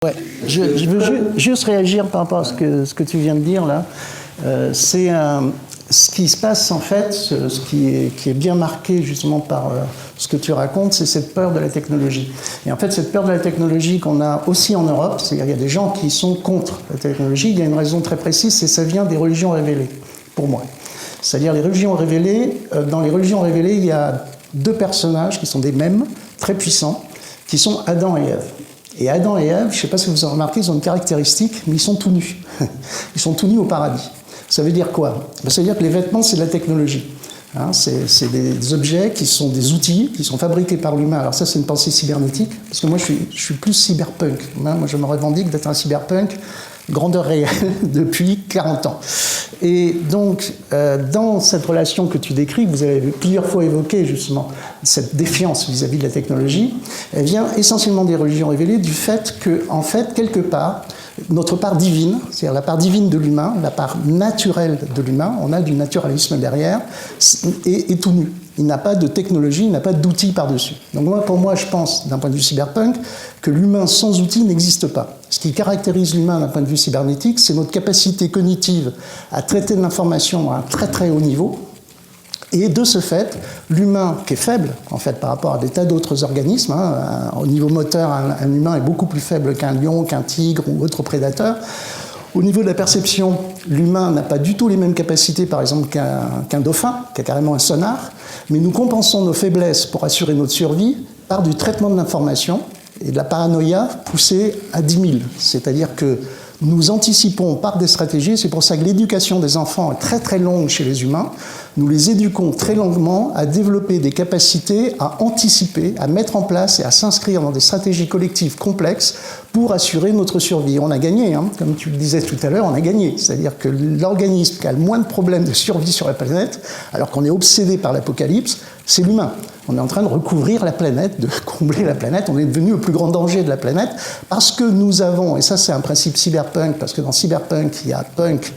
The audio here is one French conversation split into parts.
Ouais, je veux juste réagir par rapport à ce que tu viens de dire là. Ce qui se passe en fait, ce qui est bien marqué justement par ce que tu racontes, c'est cette peur de la technologie. Et en fait, cette peur de la technologie qu'on a aussi en Europe, c'est-à-dire qu'il y a des gens qui sont contre la technologie, il y a une raison très précise, c'est que ça vient des religions révélées, pour moi. C'est-à-dire les religions révélées, dans les religions révélées, il y a deux personnages qui sont des mêmes, très puissants, qui sont Adam et Ève. Et Adam et Ève, je ne sais pas si vous avez remarqué, ils ont une caractéristique, mais ils sont tout nus. Ils sont tout nus au paradis. Ça veut dire quoi? Ça veut dire que les vêtements, c'est de la technologie. Hein, c'est des objets qui sont des outils, qui sont fabriqués par l'humain. Alors ça, c'est une pensée cybernétique, parce que moi, je suis plus cyberpunk. Hein, moi, je me revendique d'être un cyberpunk grandeur réelle depuis 40 ans. Et donc, dans cette relation que tu décris, que vous avez plusieurs fois évoquée, justement, cette défiance vis-à-vis de la technologie, elle vient essentiellement des religions révélées, du fait que, en fait, quelque part, notre part divine, c'est-à-dire la part divine de l'humain, la part naturelle de l'humain, on a du naturalisme derrière, est tout nu. Il n'a pas de technologie, il n'a pas d'outils par-dessus. Donc moi, pour moi, je pense, d'un point de vue cyberpunk, que l'humain sans outils n'existe pas. Ce qui caractérise l'humain d'un point de vue cybernétique, c'est notre capacité cognitive à traiter de l'information à un très très haut niveau. Et de ce fait, l'humain, qui est faible, en fait, par rapport à des tas d'autres organismes, hein, au niveau moteur, un humain est beaucoup plus faible qu'un lion, qu'un tigre ou autre prédateur. Au niveau de la perception, l'humain n'a pas du tout les mêmes capacités, par exemple, qu'un dauphin, qui a carrément un sonar, mais nous compensons nos faiblesses pour assurer notre survie par du traitement de l'information et de la paranoïa poussée à 10 000. C'est-à-dire que nous anticipons par des stratégies, c'est pour ça que l'éducation des enfants est très très longue chez les humains. Nous les éduquons très longuement à développer des capacités à anticiper, à mettre en place et à s'inscrire dans des stratégies collectives complexes pour assurer notre survie. On a gagné, hein, comme tu le disais tout à l'heure, on a gagné. C'est-à-dire que l'organisme qui a le moins de problèmes de survie sur la planète, alors qu'on est obsédé par l'apocalypse, c'est l'humain. On est en train de recouvrir la planète, de combler la planète. On est devenu le plus grand danger de la planète parce que nous avons, et ça c'est un principe cyberpunk, parce que dans cyberpunk, il y a punk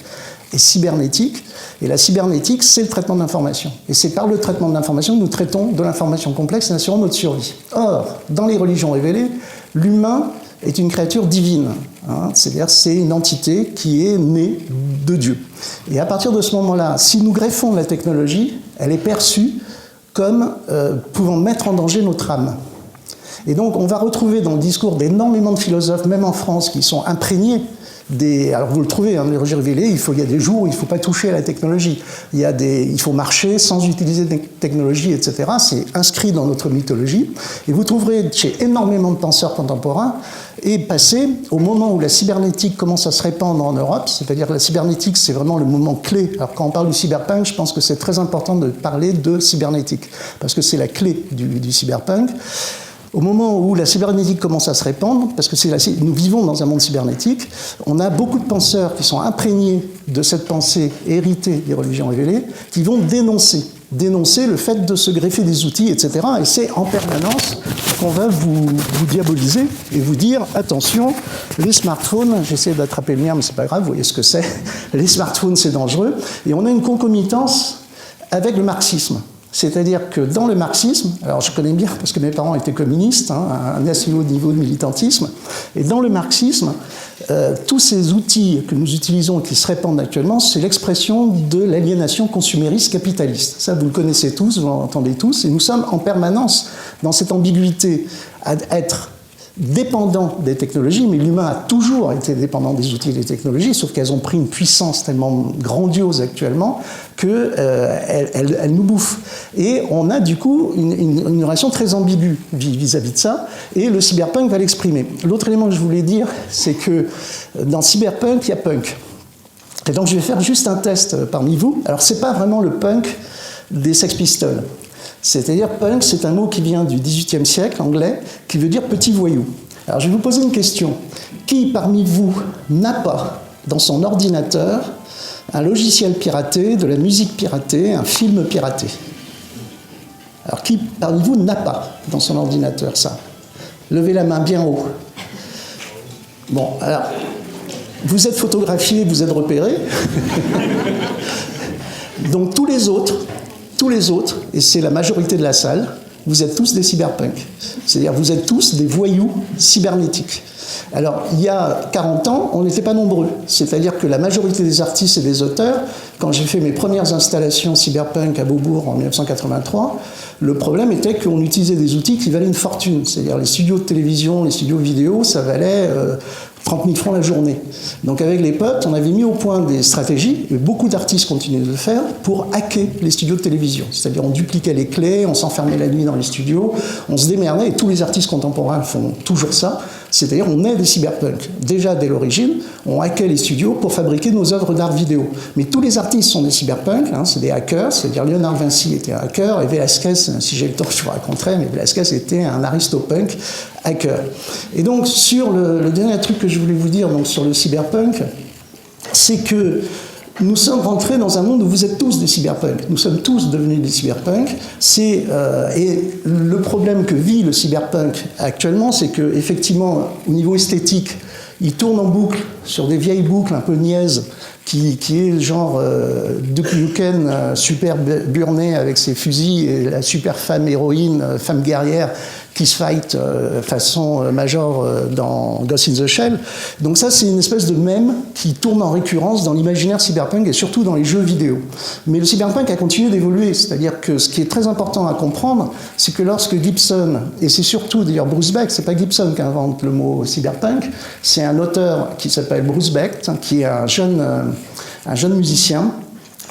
et cybernétique. Et la cybernétique, c'est le traitement de l'information. Et c'est par le traitement de l'information que nous traitons de l'information complexe et assurons notre survie. Or, dans les religions révélées, l'humain est une créature divine. Hein, c'est-à-dire c'est une entité qui est née de Dieu. Et à partir de ce moment-là, si nous greffons de la technologie, elle est perçue comme pouvant mettre en danger notre âme. Et donc on va retrouver dans le discours d'énormément de philosophes, même en France, qui sont imprégnés alors vous le trouvez, hein, les religions révélées, il y a des jours où il ne faut pas toucher à la technologie. Il faut marcher sans utiliser des technologies, etc. C'est inscrit dans notre mythologie. Et vous trouverez chez énormément de penseurs contemporains, et passé au moment où la cybernétique commence à se répandre en Europe, c'est-à-dire que la cybernétique, c'est vraiment le moment clé. Alors quand on parle du cyberpunk, je pense que c'est très important de parler de cybernétique, parce que c'est la clé du cyberpunk. Au moment où la cybernétique commence à se répandre, parce que nous vivons dans un monde cybernétique, on a beaucoup de penseurs qui sont imprégnés de cette pensée héritée des religions révélées, qui vont dénoncer le fait de se greffer des outils, etc. Et c'est en permanence qu'on va vous diaboliser et vous dire, attention, les smartphones, j'essaie d'attraper le mien, mais c'est pas grave, vous voyez ce que c'est, les smartphones c'est dangereux, et on a une concomitance avec le marxisme. C'est-à-dire que dans le marxisme, alors je connais bien parce que mes parents étaient communistes, hein, un assez haut niveau de militantisme, et dans le marxisme, tous ces outils que nous utilisons et qui se répandent actuellement, c'est l'expression de l'aliénation consumériste capitaliste. Ça, vous le connaissez tous, vous l'entendez tous, et nous sommes en permanence dans cette ambiguïté à être dépendant des technologies, mais l'humain a toujours été dépendant des outils et des technologies, sauf qu'elles ont pris une puissance tellement grandiose actuellement qu'elles nous bouffent. Et on a du coup une relation très ambiguë vis-à-vis de ça, et le cyberpunk va l'exprimer. L'autre élément que je voulais dire, c'est que dans cyberpunk, il y a punk. Et donc je vais faire juste un test parmi vous. Alors c'est pas vraiment le punk des Sex Pistols. C'est-à-dire, punk, c'est un mot qui vient du XVIIIe siècle, anglais, qui veut dire petit voyou. Alors, je vais vous poser une question. Qui, parmi vous, n'a pas, dans son ordinateur, un logiciel piraté, de la musique piratée, un film piraté? Alors, qui, parmi vous, n'a pas, dans son ordinateur, ça? Levez la main bien haut. Bon, alors, vous êtes photographié, vous êtes repéré. Donc, tous les autres, et c'est la majorité de la salle, vous êtes tous des cyberpunks. C'est-à-dire vous êtes tous des voyous cybernétiques. Alors, il y a 40 ans, on n'était pas nombreux. C'est-à-dire que la majorité des artistes et des auteurs, quand j'ai fait mes premières installations cyberpunk à Beaubourg en 1983, le problème était qu'on utilisait des outils qui valaient une fortune. C'est-à-dire les studios de télévision, les studios vidéo, ça valait 30 000 francs la journée. Donc avec les potes, on avait mis au point des stratégies, et beaucoup d'artistes continuent de le faire, pour hacker les studios de télévision. C'est-à-dire on dupliquait les clés, on s'enfermait la nuit dans les studios, on se démerdait, et tous les artistes contemporains font toujours ça. C'est-à-dire on est des cyberpunks. Déjà dès l'origine, on hackait les studios pour fabriquer nos œuvres d'art vidéo. Mais tous les artistes sont des cyberpunks, hein, c'est des hackers, c'est-à-dire Léonard Vinci était un hacker, et Velázquez, si j'ai le temps je vous raconterai, mais Velázquez était un aristopunk hacker. Et donc sur le dernier truc que je voulais vous dire donc, sur le cyberpunk, c'est que nous sommes rentrés dans un monde où vous êtes tous des cyberpunks. Nous sommes tous devenus des cyberpunks. Et le problème que vit le cyberpunk actuellement, c'est qu'effectivement, au niveau esthétique, il tourne en boucle sur des vieilles boucles un peu niaises, qui est le genre Duke Nukem super burné avec ses fusils et la super femme héroïne, femme guerrière qui se fight façon Major dans Ghost in the Shell. Donc ça, c'est une espèce de mème qui tourne en récurrence dans l'imaginaire cyberpunk et surtout dans les jeux vidéo. Mais le cyberpunk a continué d'évoluer, c'est-à-dire que ce qui est très important à comprendre, c'est que lorsque Gibson, et c'est surtout d'ailleurs Bruce Beck, c'est pas Gibson qui invente le mot cyberpunk, c'est un auteur qui s'appelle Bruce Beck, qui est un jeune musicien,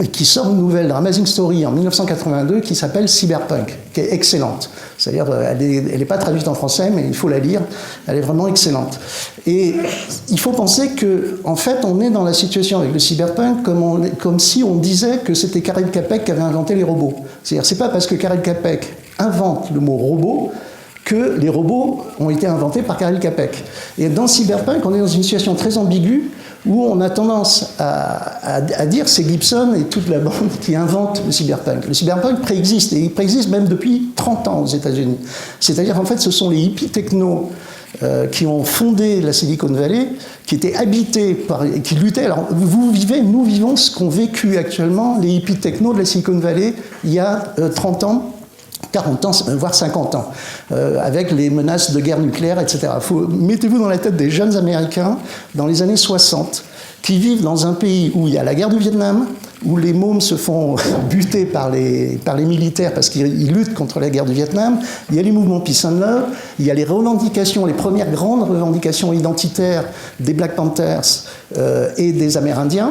et qui sort une nouvelle Amazing Story en 1982 qui s'appelle Cyberpunk, qui est excellente. C'est-à-dire, elle n'est pas traduite en français, mais il faut la lire. Elle est vraiment excellente. Et il faut penser que, en fait, on est dans la situation avec le cyberpunk comme si on disait que c'était Karel Capek qui avait inventé les robots. C'est-à-dire, c'est pas parce que Karel Capek invente le mot robot que les robots ont été inventés par Karel Capek. Et dans Cyberpunk, on est dans une situation très ambiguë où on a tendance à dire que c'est Gibson et toute la bande qui invente le cyberpunk. Le cyberpunk préexiste, et il préexiste même depuis 30 ans aux États-Unis. C'est-à-dire, en fait, ce sont les hippies techno qui ont fondé la Silicon Valley, qui étaient habités qui luttaient. Alors, nous vivons ce qu'ont vécu actuellement les hippies techno de la Silicon Valley il y a 30 ans, 40 ans, voire 50 ans, avec les menaces de guerre nucléaire, etc. Mettez-vous dans la tête des jeunes Américains dans les années 60, qui vivent dans un pays où il y a la guerre du Vietnam, où les mômes se font buter par les militaires parce qu'ils luttent contre la guerre du Vietnam, il y a les mouvements Peace and Love, il y a les revendications, les premières grandes revendications identitaires des Black Panthers et des Amérindiens.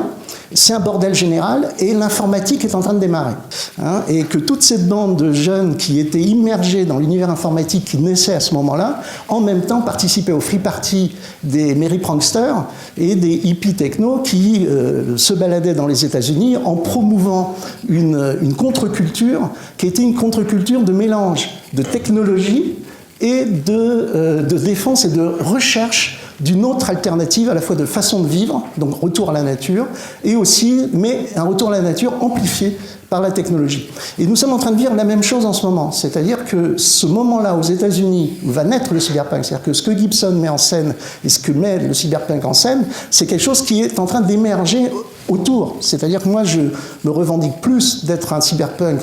C'est un bordel général et l'informatique est en train de démarrer. Hein, et que toute cette bande de jeunes qui étaient immergés dans l'univers informatique qui naissait à ce moment-là, en même temps participaient au free party des Merry Pranksters et des hippies techno qui se baladaient dans les États-Unis en promouvant une contre-culture qui était une contre-culture de mélange de technologie et de défense et de recherche d'une autre alternative, à la fois de façon de vivre, donc retour à la nature, et aussi, mais un retour à la nature amplifié par la technologie. Et nous sommes en train de vivre la même chose en ce moment, c'est-à-dire que ce moment-là aux États-Unis où va naître le cyberpunk, c'est-à-dire que ce que Gibson met en scène et ce que met le cyberpunk en scène, c'est quelque chose qui est en train d'émerger autour. C'est-à-dire que moi, je me revendique plus d'être un cyberpunk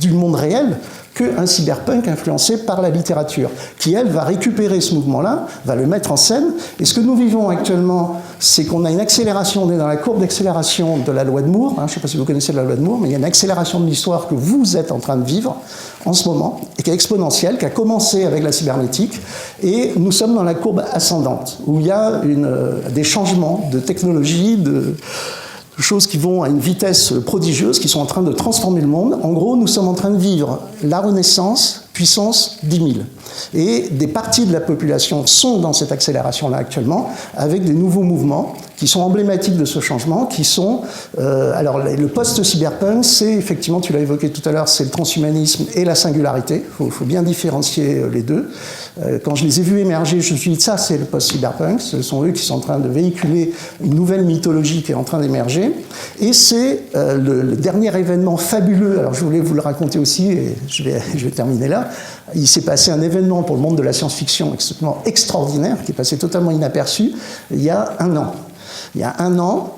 du monde réel qu'un cyberpunk influencé par la littérature, qui, elle, va récupérer ce mouvement-là, va le mettre en scène. Et ce que nous vivons actuellement, c'est qu'on a une accélération, on est dans la courbe d'accélération de la loi de Moore, hein, je ne sais pas si vous connaissez la loi de Moore, mais il y a une accélération de l'histoire que vous êtes en train de vivre en ce moment, et qui est exponentielle, qui a commencé avec la cybernétique, et nous sommes dans la courbe ascendante, où il y a des changements de technologie, de choses qui vont à une vitesse prodigieuse, qui sont en train de transformer le monde. En gros, nous sommes en train de vivre la Renaissance, puissance 10 000. Et des parties de la population sont dans cette accélération-là actuellement, avec des nouveaux mouvements qui sont emblématiques de ce changement, qui sont... alors, le post-cyberpunk, c'est effectivement, tu l'as évoqué tout à l'heure, c'est le transhumanisme et la singularité. Il faut bien différencier les deux. Quand je les ai vus émerger, je me suis dit, ça, c'est le post-cyberpunk. Ce sont eux qui sont en train de véhiculer une nouvelle mythologie qui est en train d'émerger. Et c'est le dernier événement fabuleux. Alors, je voulais vous le raconter aussi, et je vais terminer là. Il s'est passé un événement pour le monde de la science-fiction extrêmement extraordinaire, qui est passé totalement inaperçu, il y a un an. Il y a un an,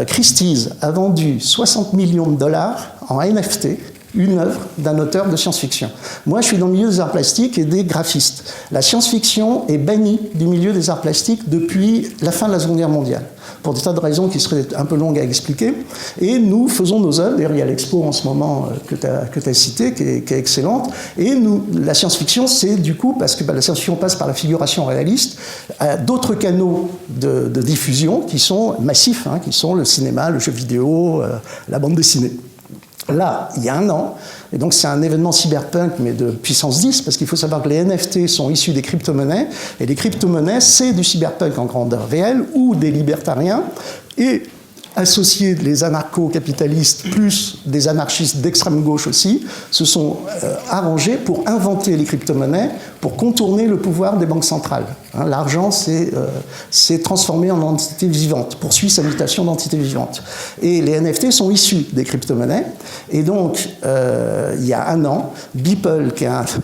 Christie's a vendu 60 millions de dollars en NFT une œuvre d'un auteur de science-fiction. Moi, je suis dans le milieu des arts plastiques et des graphistes. La science-fiction est bannie du milieu des arts plastiques depuis la fin de la Seconde Guerre mondiale, pour des tas de raisons qui seraient un peu longues à expliquer. Et nous faisons nos œuvres. D'ailleurs, il y a l'expo en ce moment que tu as citée, qui est excellente. Et nous, la science-fiction, c'est du coup, parce que la science-fiction passe par la figuration réaliste, d'autres canaux de diffusion qui sont massifs, hein, qui sont le cinéma, le jeu vidéo, la bande dessinée. Là, il y a un an, et donc c'est un événement cyberpunk, mais de puissance 10, parce qu'il faut savoir que les NFT sont issus des crypto-monnaies, et les crypto-monnaies, c'est du cyberpunk en grandeur réelle, ou des libertariens, et associés les anarcho-capitalistes, plus des anarchistes d'extrême gauche aussi, se sont arrangés pour inventer les crypto-monnaies, pour contourner le pouvoir des banques centrales. Hein, l'argent s'est transformé en entité vivante, poursuit sa mutation d'entité vivante. Et les NFT sont issus des crypto-monnaies. Et donc, il y a un an, Beeple,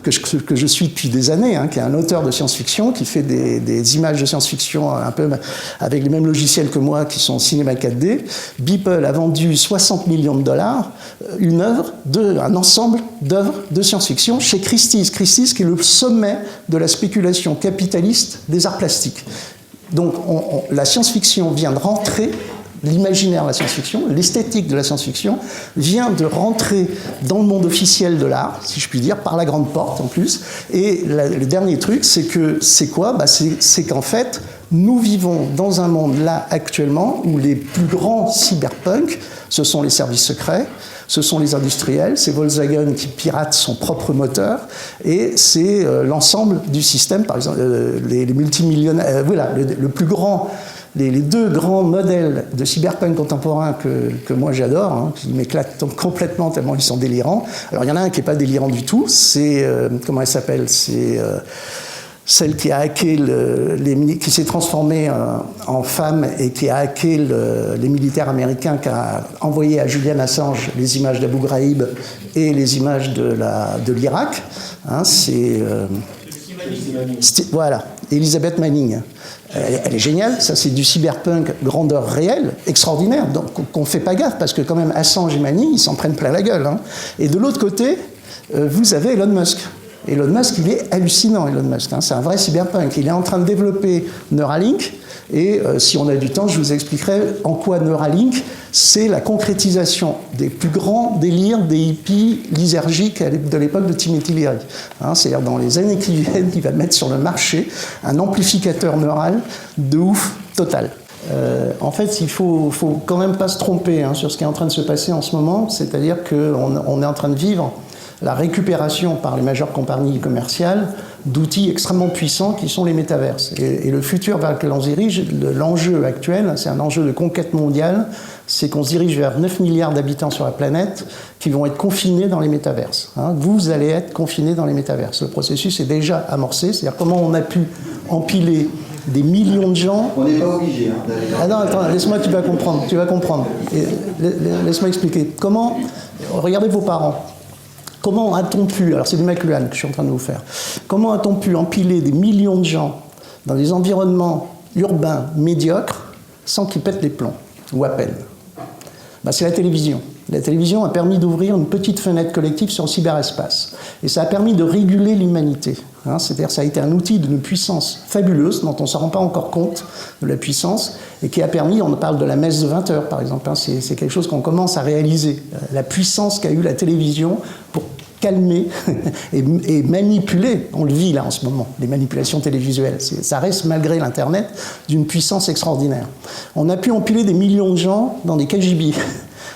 que je suis depuis des années, hein, qui est un auteur de science-fiction, qui fait des images de science-fiction un peu avec les mêmes logiciels que moi, qui sont cinéma 4D, Beeple a vendu 60 millions de dollars, un ensemble d'œuvres de science-fiction chez Christie's. Christie's qui est le sommet de la spéculation capitaliste des arts plastiques. Donc la science-fiction vient de rentrer, l'imaginaire de la science-fiction, l'esthétique de la science-fiction vient de rentrer dans le monde officiel de l'art, si je puis dire, par la grande porte en plus. Et le dernier truc, c'est quoi ? C'est qu'en fait, nous vivons dans un monde là actuellement où les plus grands cyberpunks, ce sont les services secrets, ce sont les industriels, c'est Volkswagen qui pirate son propre moteur, et c'est l'ensemble du système, par exemple les multimillionnaires, voilà, le plus grand. Les deux grands modèles de cyberpunk contemporain que moi j'adore, hein, qui m'éclatent complètement tellement ils sont délirants. Alors il y en a un qui n'est pas délirant du tout, c'est, comment elle s'appelle, c'est celle qui a hacké qui s'est transformée en femme et qui a hacké les militaires américains, qui a envoyé à Julian Assange les images d'Abu Ghraib et les images de l'Irak. Hein, voilà, Elizabeth Manning. Elle est géniale, ça c'est du cyberpunk grandeur réelle, extraordinaire, donc qu'on ne fait pas gaffe, parce que quand même Assange et Manning, ils s'en prennent plein la gueule. Hein. Et de l'autre côté, vous avez Elon Musk. Elon Musk, il est hallucinant, Elon Musk, hein, c'est un vrai cyberpunk. Il est en train de développer Neuralink, et si on a du temps, je vous expliquerai en quoi Neuralink, c'est la concrétisation des plus grands délires des hippies lysergiques de l'époque de Timothy Leary. Hein, c'est-à-dire dans les années qui viennent, il va mettre sur le marché un amplificateur neural de ouf total. En fait, il faut quand même pas se tromper hein, sur ce qui est en train de se passer en ce moment, c'est-à-dire qu'on est en train de vivre la récupération par les majeures compagnies commerciales d'outils extrêmement puissants qui sont les métaverses. Et le futur vers lequel on se dirige, l'enjeu actuel, c'est un enjeu de conquête mondiale, c'est qu'on se dirige vers 9 milliards d'habitants sur la planète qui vont être confinés dans les métaverses. Hein, vous allez être confinés dans les métaverses. Le processus est déjà amorcé, c'est-à-dire comment on a pu empiler des millions de gens... On n'est pas obligé hein, d'aller... Ah non, attends, laisse-moi, tu vas comprendre. Laisse-moi expliquer. Comment... Regardez vos parents. Comment a-t-on pu, alors c'est du McLuhan que je suis en train de vous faire, comment a-t-on pu empiler des millions de gens dans des environnements urbains médiocres sans qu'ils pètent les plombs, ou à peine ? C'est la télévision. La télévision a permis d'ouvrir une petite fenêtre collective sur le cyberespace. Et ça a permis de réguler l'humanité. Hein, c'est-à-dire que ça a été un outil d'une puissance fabuleuse, dont on ne se rend pas encore compte de la puissance, et qui a permis, on parle de la messe de 20 heures par exemple, hein, c'est quelque chose qu'on commence à réaliser. La puissance qu'a eu la télévision pour calmer et manipuler, on le vit là en ce moment, les manipulations télévisuelles. Ça reste, malgré l'Internet, d'une puissance extraordinaire. On a pu empiler des millions de gens dans des KGB,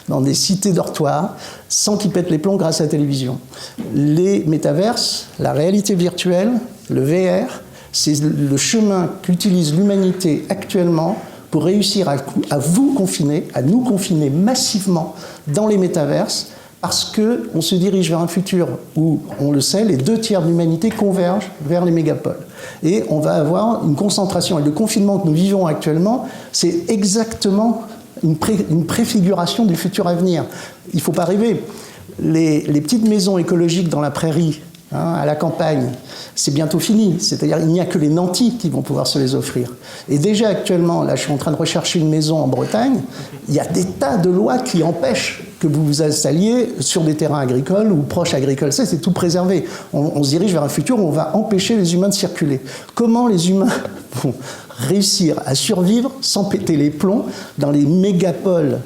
dans des cités dortoirs, sans qu'ils pètent les plombs grâce à la télévision. Les métaverses, la réalité virtuelle, le VR, c'est le chemin qu'utilise l'humanité actuellement pour réussir à vous confiner, à nous confiner massivement dans les métaverses, parce qu'on se dirige vers un futur où, on le sait, les 2/3 de l'humanité convergent vers les mégapoles. Et on va avoir une concentration. Et le confinement que nous vivons actuellement, c'est exactement une préfiguration du futur à venir. Il ne faut pas rêver. Les petites maisons écologiques dans la prairie à la campagne, c'est bientôt fini. C'est-à-dire qu'il n'y a que les nantis qui vont pouvoir se les offrir. Et déjà actuellement, là je suis en train de rechercher une maison en Bretagne, il y a des tas de lois qui empêchent que vous vous installiez sur des terrains agricoles ou proches agricoles. Ça, c'est tout préservé. On se dirige vers un futur où on va empêcher les humains de circuler. Comment les humains vont réussir à survivre sans péter les plombs dans les mégapoles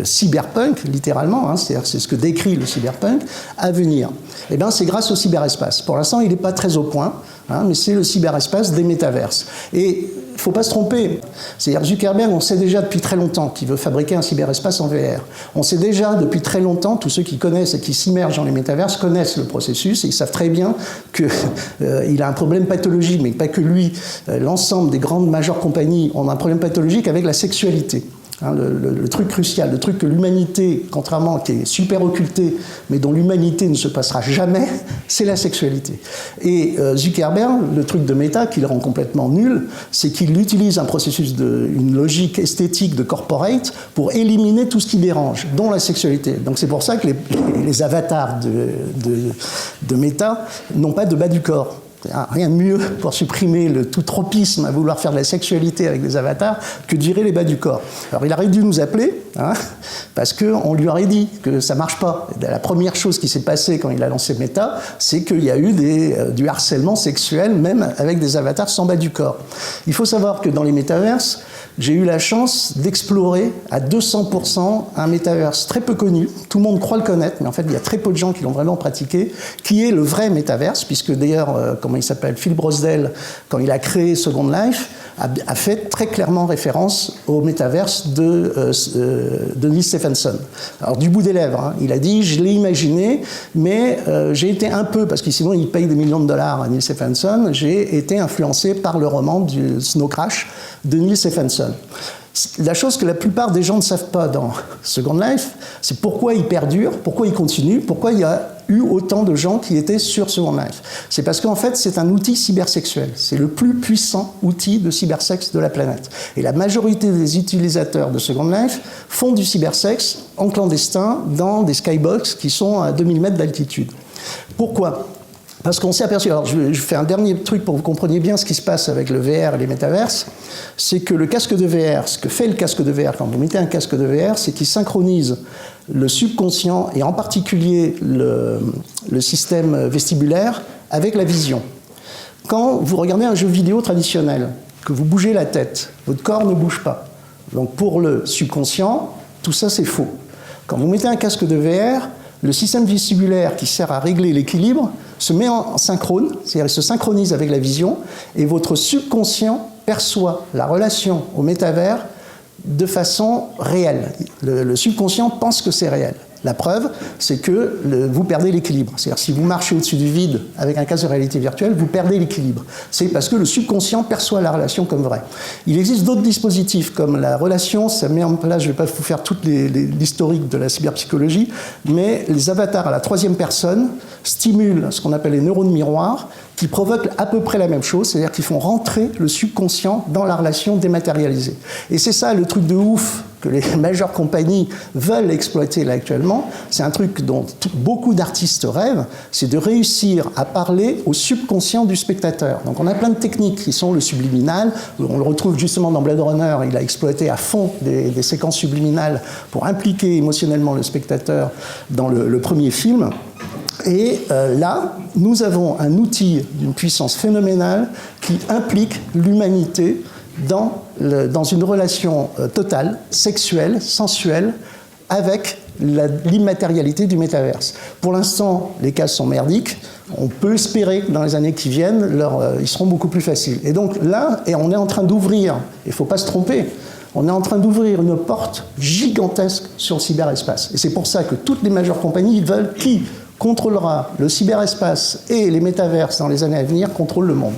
cyberpunk, littéralement, hein, c'est ce que décrit le cyberpunk, à venir? Eh bien, c'est grâce au cyberespace. Pour l'instant, il n'est pas très au point, hein, mais c'est le cyberespace des métaverses. Et il ne faut pas se tromper. C'est-à-dire Zuckerberg, on sait déjà depuis très longtemps qu'il veut fabriquer un cyberespace en VR. On sait déjà depuis très longtemps, tous ceux qui connaissent et qui s'immergent dans les métaverses connaissent le processus et ils savent très bien qu'il a un problème pathologique, mais pas que lui. L'ensemble des grandes majeures compagnies ont un problème pathologique avec la sexualité. Hein, le truc crucial, le truc que l'humanité, contrairement, qui est super occulté, mais dont l'humanité ne se passera jamais, c'est la sexualité. Et Zuckerberg, le truc de Meta, qui le rend complètement nul, c'est qu'il utilise un processus, une logique esthétique de corporate pour éliminer tout ce qui dérange, dont la sexualité. Donc c'est pour ça que les avatars de Meta n'ont pas de bas du corps. Rien de mieux pour supprimer le tout tropisme à vouloir faire de la sexualité avec des avatars que de virer les bas du corps. Alors il aurait dû nous appeler, hein, parce qu'on lui aurait dit que ça ne marche pas. Et la première chose qui s'est passée quand il a lancé Meta, c'est qu'il y a eu du harcèlement sexuel, même avec des avatars sans bas du corps. Il faut savoir que dans les métaverses, j'ai eu la chance d'explorer à 200% un métaverse très peu connu. Tout le monde croit le connaître, mais en fait, il y a très peu de gens qui l'ont vraiment pratiqué, qui est le vrai métaverse, puisque d'ailleurs, comment il s'appelle, Phil Brosdell, quand il a créé Second Life, a fait très clairement référence au métaverse de Neil Stephenson. Alors, du bout des lèvres, hein, il a dit, je l'ai imaginé, mais j'ai été un peu, parce que sinon il paye des millions de dollars à Neil Stephenson, j'ai été influencé par le roman du Snow Crash de Neil Stephenson. La chose que la plupart des gens ne savent pas dans Second Life, c'est pourquoi il perdure, pourquoi il continue, pourquoi il y a eu autant de gens qui étaient sur Second Life. C'est parce qu'en fait, c'est un outil cybersexuel. C'est le plus puissant outil de cybersexe de la planète. Et la majorité des utilisateurs de Second Life font du cybersexe en clandestin dans des skybox qui sont à 2000 mètres d'altitude. Pourquoi ? Parce qu'on s'est aperçu, alors je fais un dernier truc pour que vous compreniez bien ce qui se passe avec le VR et les métaverses, c'est que le casque de VR, ce que fait le casque de VR quand vous mettez un casque de VR, c'est qu'il synchronise le subconscient et en particulier le système vestibulaire avec la vision. Quand vous regardez un jeu vidéo traditionnel, que vous bougez la tête, votre corps ne bouge pas. Donc pour le subconscient, tout ça c'est faux. Quand vous mettez un casque de VR, le système vestibulaire qui sert à régler l'équilibre se met en synchrone, c'est-à-dire il se synchronise avec la vision, et votre subconscient perçoit la relation au métavers de façon réelle. Le subconscient pense que c'est réel. La preuve, c'est que vous perdez l'équilibre. C'est-à-dire si vous marchez au-dessus du vide avec un casque de réalité virtuelle, vous perdez l'équilibre. C'est parce que le subconscient perçoit la relation comme vraie. Il existe d'autres dispositifs comme la relation, ça met en place, je ne vais pas vous faire toute l'historique de la cyberpsychologie, mais les avatars à la troisième personne stimulent ce qu'on appelle les neurones miroirs, qui provoquent à peu près la même chose, c'est-à-dire qu'ils font rentrer le subconscient dans la relation dématérialisée. Et c'est ça le truc de ouf que les majeures compagnies veulent exploiter là actuellement, c'est un truc dont beaucoup d'artistes rêvent, c'est de réussir à parler au subconscient du spectateur. Donc on a plein de techniques qui sont le subliminal, on le retrouve justement dans Blade Runner, il a exploité à fond des séquences subliminales pour impliquer émotionnellement le spectateur dans le premier film. Et là, nous avons un outil d'une puissance phénoménale qui implique l'humanité dans une relation totale, sexuelle, sensuelle, avec l'immatérialité du métaverse. Pour l'instant, les cas sont merdiques. On peut espérer que dans les années qui viennent, ils seront beaucoup plus faciles. Et donc là, on est en train d'ouvrir, il ne faut pas se tromper, on est en train d'ouvrir une porte gigantesque sur le cyberespace. Et c'est pour ça que toutes les majeures compagnies veulent qui contrôlera le cyberespace et les métaverses dans les années à venir contrôle le monde.